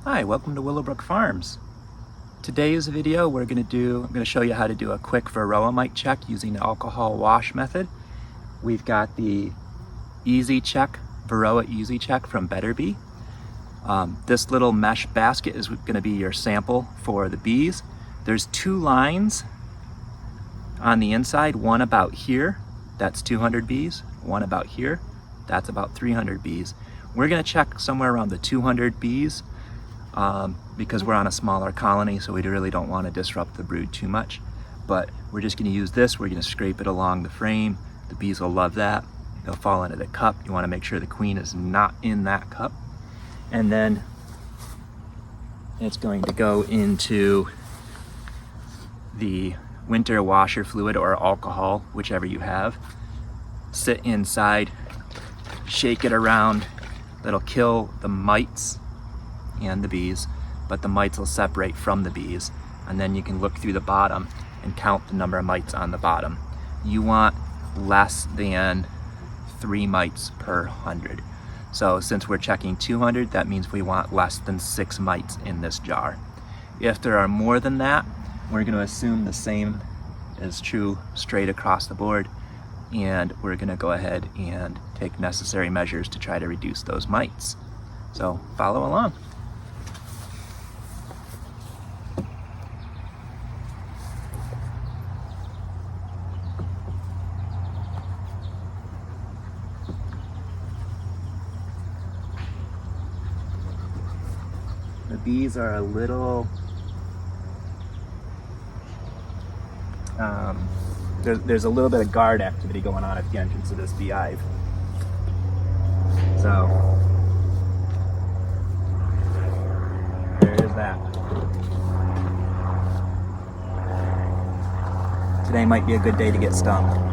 Hi, welcome to Willowbrook Farms. Today's video I'm going to show you how to do a quick Varroa Mite check using the alcohol wash method. We've got the Easy Check, Varroa Easy Check from Better Bee. This little mesh basket is going to be your sample for the bees. There's 2 lines on the inside, one about here, that's 200 bees, one about here, that's about 300 bees. We're going to check somewhere around the 200 bees because we're on a smaller colony, so we really don't want to disrupt the brood too much. But we're just going to use this. We're going to scrape it along the frame. The bees will love that. They'll fall into the cup. You want to make sure the queen is not in that cup. And then it's going to go into the winter washer fluid or alcohol, whichever you have. Sit inside, shake it around. That'll kill the mites and the bees, but the mites will separate from the bees, and then you can look through the bottom and count the number of mites on the bottom. You want less than 3 mites per 100. So since we're checking 200, that means we want less than 6 mites in this jar. If there are more than that, we're going to assume the same is true straight across the board, and we're going to go ahead and take necessary measures to try to reduce those mites. So follow along. The bees are a little, there's a little bit of guard activity going on at the entrance of this beehive. So, there is that. Today might be a good day to get stung.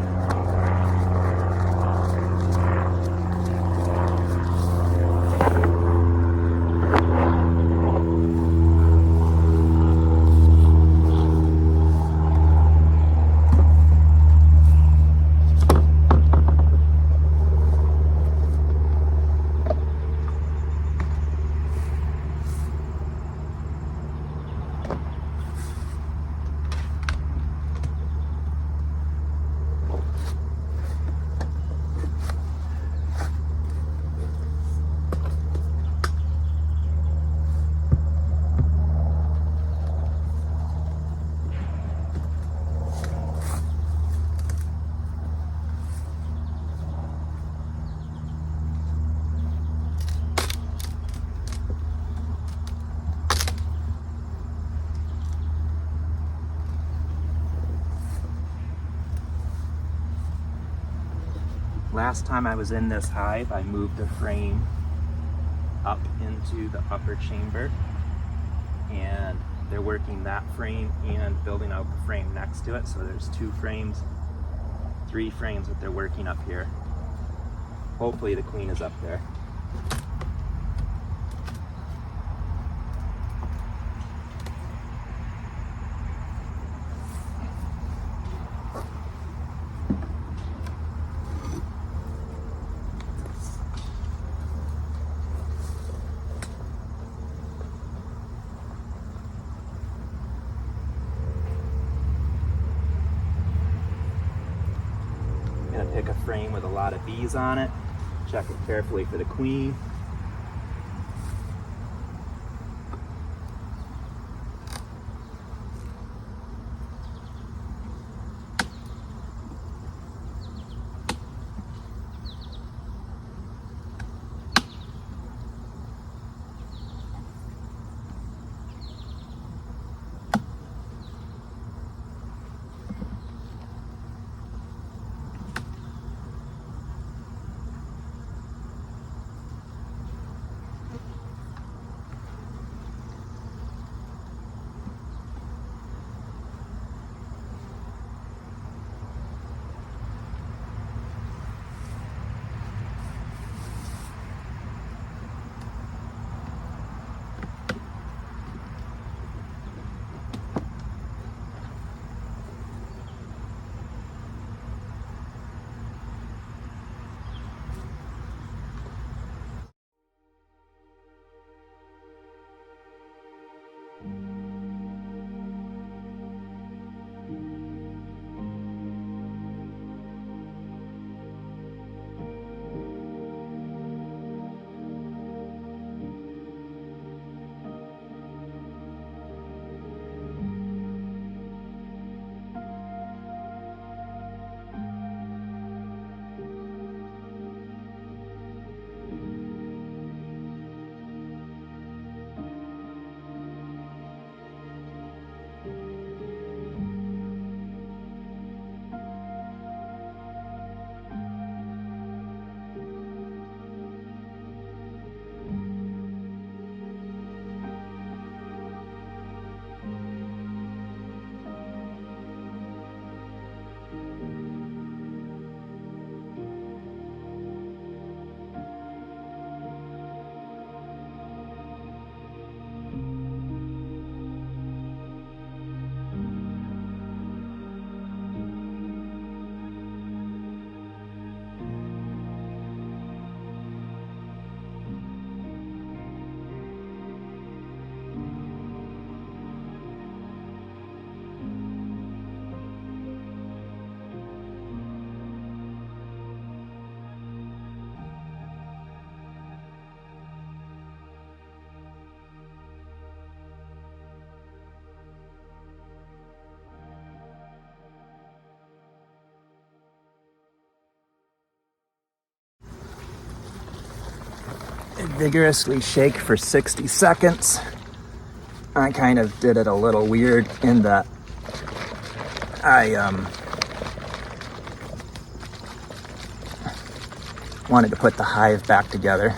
Last time I was in this hive, I moved the frame up into the upper chamber, and they're working that frame and building out the frame next to it. So there's 2 frames, 3 frames that they're working up here. Hopefully the queen is up there. Gonna pick a frame with a lot of bees on it. Check it carefully for the queen. vigorously shake for 60 seconds. I kind of did it a little weird in that I wanted to put the hive back together.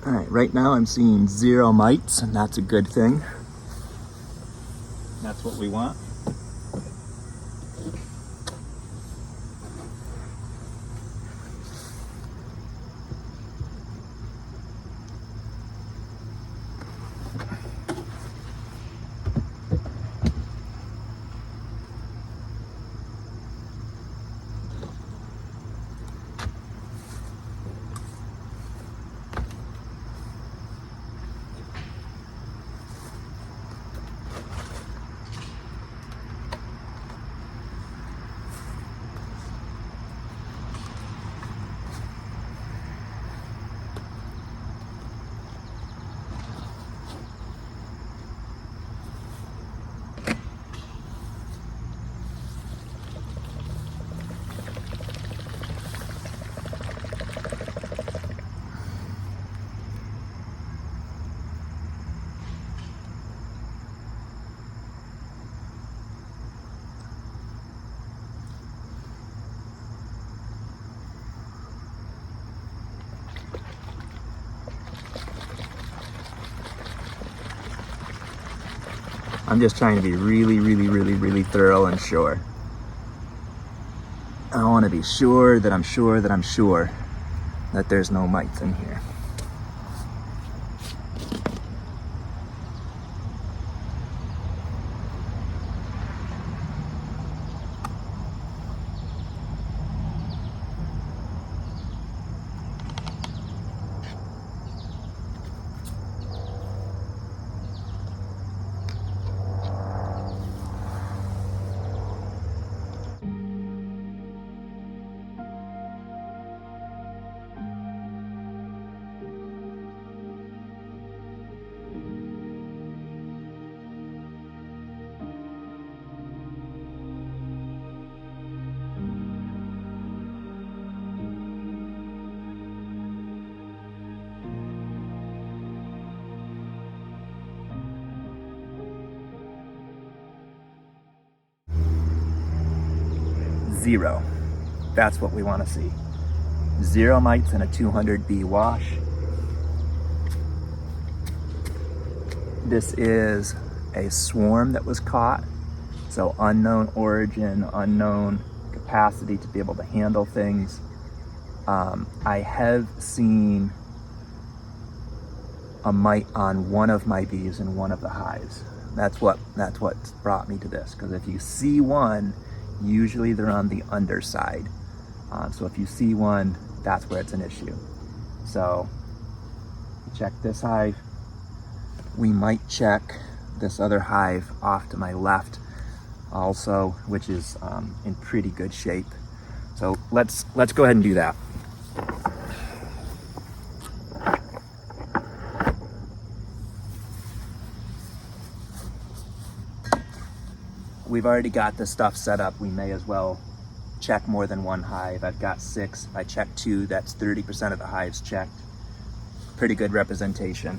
All right, right now I'm seeing 0 mites, and that's a good thing. That's what we want. I'm just trying to be really thorough and sure. I want to be sure that I'm sure that I'm sure that there's no mites in here. Zero. That's what we want to see. 0 mites in a 200 bee wash. This is a swarm that was caught, so unknown origin, unknown capacity to be able to handle things. I have seen a mite on one of my bees in one of the hives. That's what brought me to this, because if you see one, usually they're on the underside. So if you see one, that's where it's an issue. So check this hive. We might check this other hive off to my left also, which is in pretty good shape. So let's go ahead and do that. We've already got this stuff set up. We may as well check more than one hive. I've got 6. If I check 2, that's 30% of the hives checked. Pretty good representation.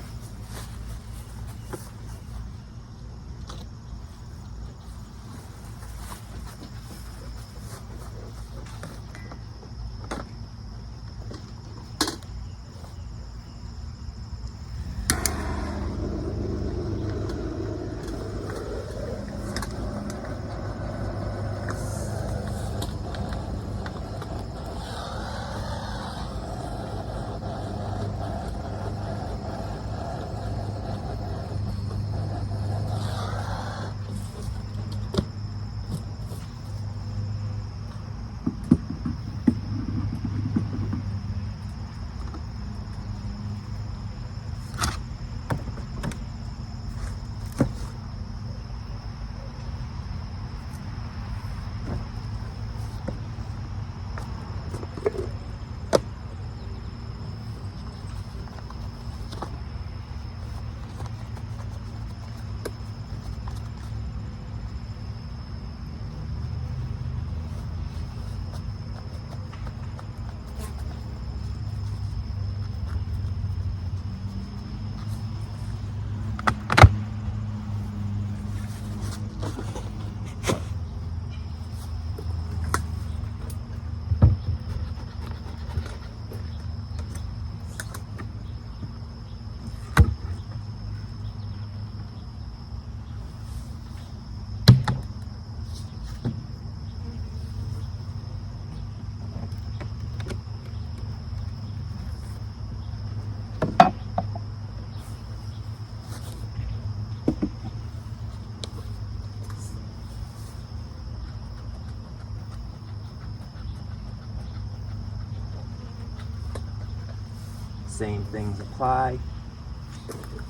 Same things apply.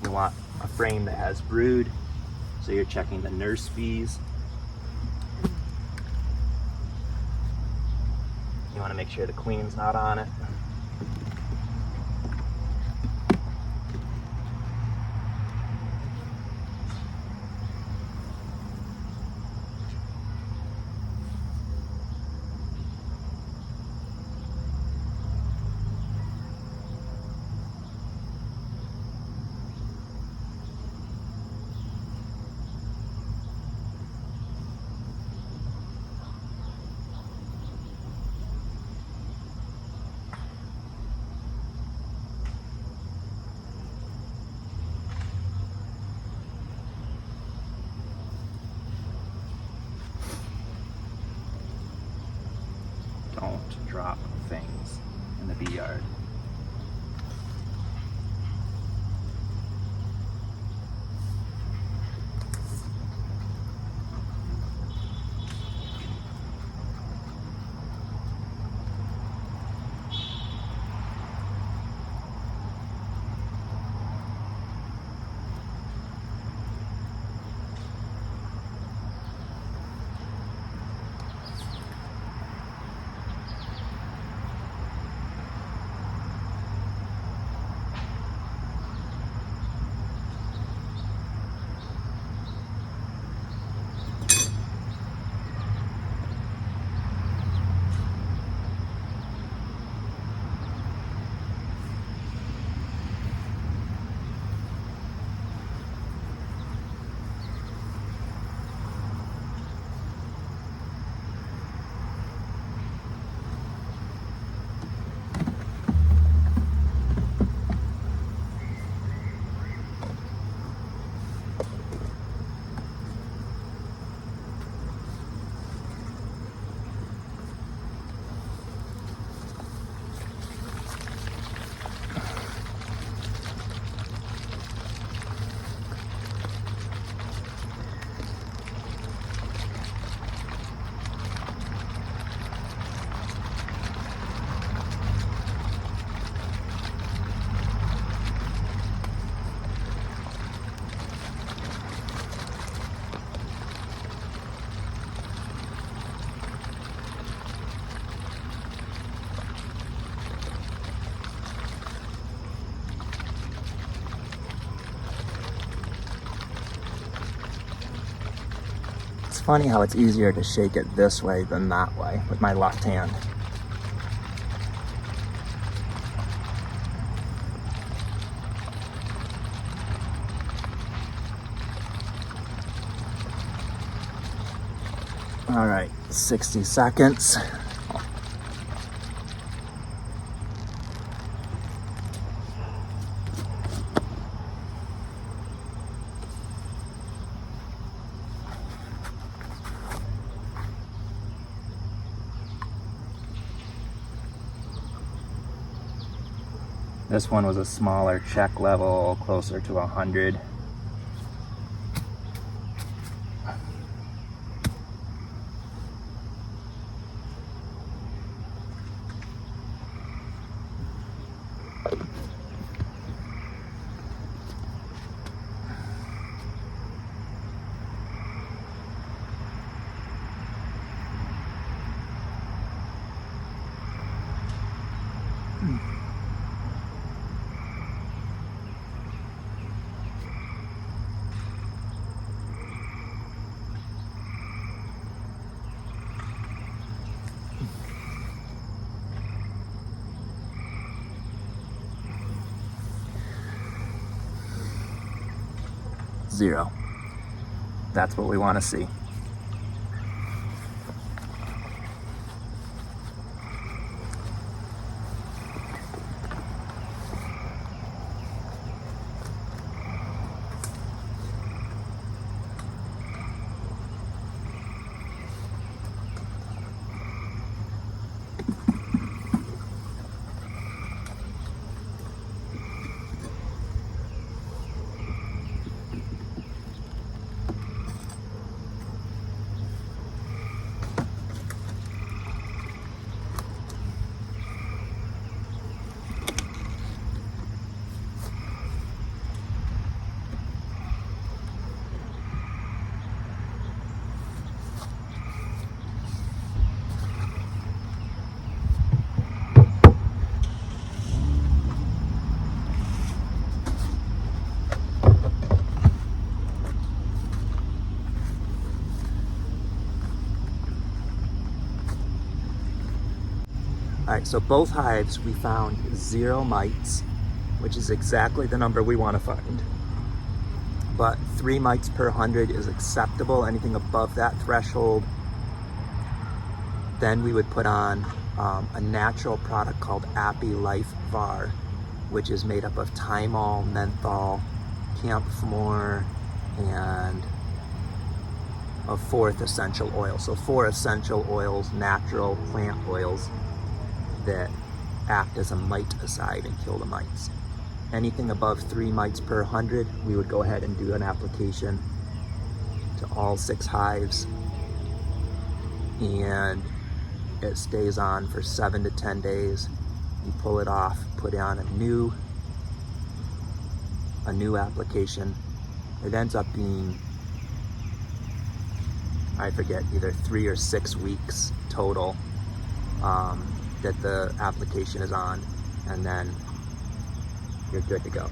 You want a frame that has brood, so you're checking the nurse fees. You want to make sure the queen's not on it. Don't drop things in the bee yard. It's funny how it's easier to shake it this way than that way with my left hand. All right, 60 seconds. This one was a smaller check level, closer to 100. Zero. That's what we want to see. All right, so both hives we found 0 mites, which is exactly the number we want to find. But 3 mites per 100 is acceptable. Anything above that threshold, then we would put on a natural product called Appy Life Var, which is made up of thymol, menthol, camphor, and a 4th essential oil. So 4 essential oils, natural plant oils that act as a miticide and kill the mites. Anything above 3 mites per 100, we would go ahead and do an application to all 6 hives, and it stays on for 7 to 10 days. You pull it off, put on a new application. It ends up being, I forget, either 3 or 6 weeks total that the application is on, and then you're good to go.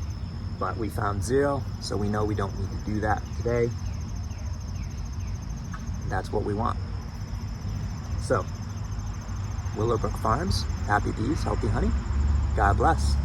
But we found 0, so we know we don't need to do that today. That's what we want. So, Willowbrook Farms, happy bees, healthy honey. God bless.